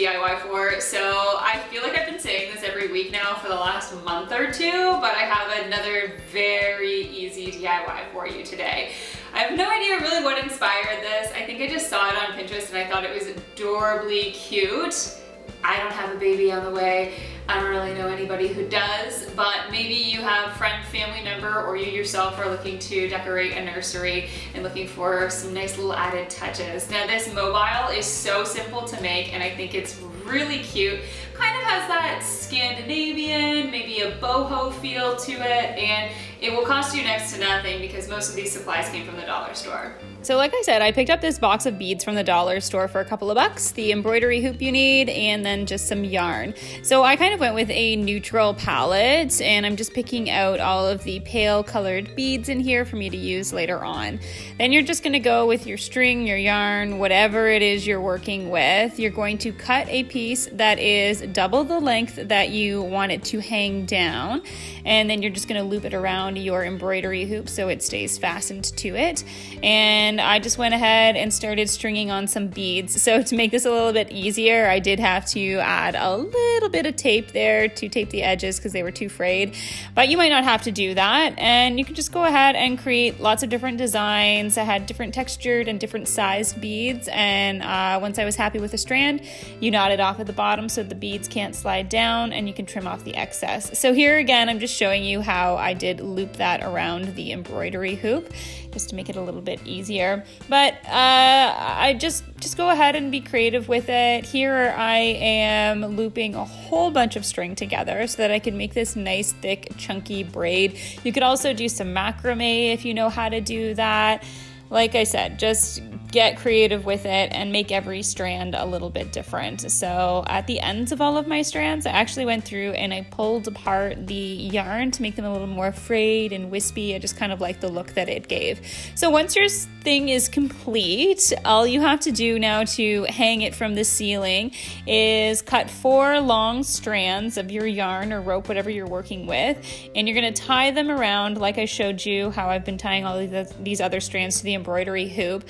DIY4. So I feel like I've been saying this every week now for the last month or two, but I have another very easy DIY for you today. I have no idea really what inspired this. I think I just saw it on Pinterest and I thought it was adorably cute. I don't have a baby on the way. I don't really know anybody who does, but maybe you have friend, family member, or you yourself are looking to decorate a nursery and looking for some nice little added touches. Now this mobile is so simple to make and I think it's really cute. Kind of has that Scandinavian, maybe a boho feel to it, and it will cost you next to nothing because most of these supplies came from the dollar store. So like I said, I picked up this box of beads from the dollar store for a couple of bucks, the embroidery hoop you need, and then just some yarn. So I kind of went with a neutral palette, and I'm just picking out all of the pale colored beads in here for me to use later on. Then you're just gonna go with your string, your yarn, whatever it is you're working with. You're going to cut a piece that is double the length that you want it to hang down, and then you're just gonna loop it around your embroidery hoop so it stays fastened to it. And I just went ahead and started stringing on some beads. So to make this a little bit easier, I did have to add a little bit of tape there to tape the edges because they were too frayed, but you might not have to do that. And you can just go ahead and create lots of different designs. I had different textured and different sized beads, and once I was happy with the strand, you knot it off at the bottom so the beads can't slide down, and you can trim off the excess. So here again, I'm just showing you how I did loop that around the embroidery hoop just to make it a little bit easier. But I just go ahead and be creative with it. Here I am looping a whole bunch of string together so that I can make this nice thick chunky braid. You could also do some macrame if you know how to do that. Like I said, just get creative with it and make every strand a little bit different. So at the ends of all of my strands, I actually went through and I pulled apart the yarn to make them a little more frayed and wispy. I just kind of like the look that it gave. So once your thing is complete, all you have to do now to hang it from the ceiling is cut 4 long strands of your yarn or rope, whatever you're working with, and you're going to tie them around like I showed you how I've been tying all of these other strands to the embroidery hoop.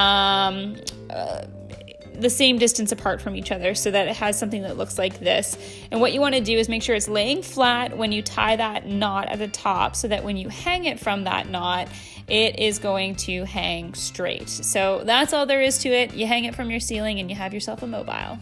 The same distance apart from each other so that it has something that looks like this. And what you want to do is make sure it's laying flat when you tie that knot at the top so that when you hang it from that knot, it is going to hang straight. So that's all there is to it. You hang it from your ceiling and you have yourself a mobile.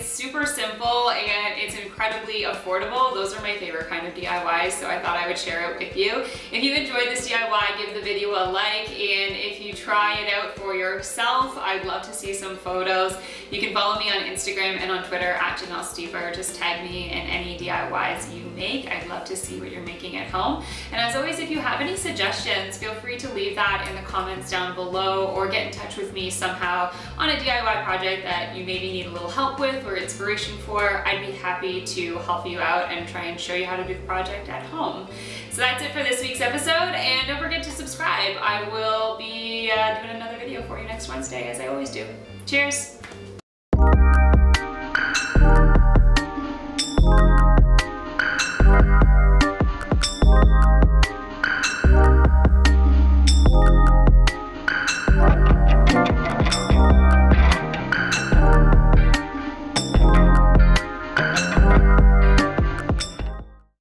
Super simple and it's incredibly affordable. Those are my favorite kind of DIYs, so I thought I would share it with you. If you enjoyed this DIY, give the video a like, and if you try it out for yourself, I'd love to see some photos. You can follow me on Instagram and on Twitter at @JanelleStever. Just tag me in any DIYs you make. I'd love to see what you're making at home. And as always, if you have any suggestions, feel free to leave that in the comments down below or get in touch with me somehow on a DIY project that you maybe need a little help with or inspiration for. I'd be happy to help you out and try and show you how to do the project at home. So that's it for this week's episode, and don't forget to subscribe. I will be doing another video for you next Wednesday, as I always do. Cheers!